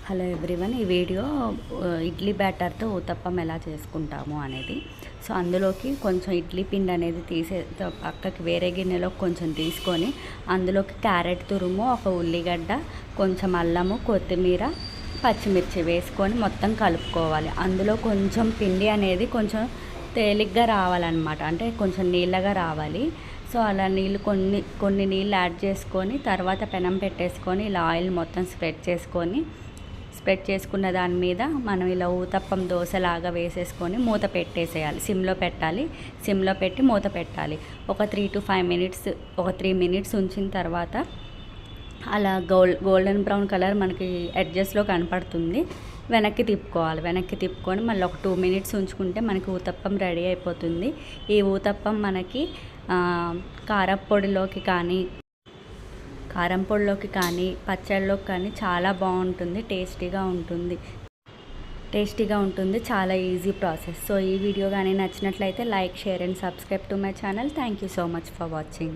Hello everyone, ఈ video idli బ్యాటర్తో uttapam ఎలా చేసుకుంటాము అనేది. సో అందులోకి కొంచెం ఇడ్లీ పిండి అనేది పక్కకి వేరే గిన్నెలో కొంచెం తీసుకొని అందులోకి క్యారెట్ తురుము, ఒక ఉల్లిగడ్డ, కొంచెం అల్లము, కొత్తిమీర, పచ్చిమిర్చి వేసుకొని మొత్తం కలుపుకోవాలి. అందులో కొంచెం పిండి అనేది కొంచెం తేలిగ్గా రావాలన్నమాట, అంటే కొంచెం నీళ్ళగా రావాలి. సో అలా నీళ్ళు కొన్ని నీళ్ళు యాడ్ చేసుకొని తర్వాత పెనం పెట్టేసుకొని ఇలా ఆయిల్ మొత్తం స్ప్రెడ్ చేసుకున్న దాని మీద మనం ఇలా ఊతప్పం దోశలాగా వేసేసుకొని మూత పెట్టేసేయాలి. సిమ్లో పెట్టి మూత పెట్టాలి. ఒక 3 to 5 minutes, ఒక 3 minutes ఉంచిన తర్వాత అలా గోల్డెన్ బ్రౌన్ కలర్ మనకి ఎడ్జెస్లో కనపడుతుంది. వెనక్కి తిప్పుకొని మళ్ళీ ఒక 2 minutes ఉంచుకుంటే మనకి ఊతప్పం రెడీ అయిపోతుంది. ఈ ఊతప్పం మనకి కారం పొడిలోకి కానీ పచ్చళ్ళలోకి కానీ చాలా బాగుంటుంది, టేస్టీగా ఉంటుంది. చాలా ఈజీ ప్రాసెస్. సో ఈ వీడియో కానీ నచ్చినట్లయితే like, share and subscribe to my channel. Thank you so much for watching.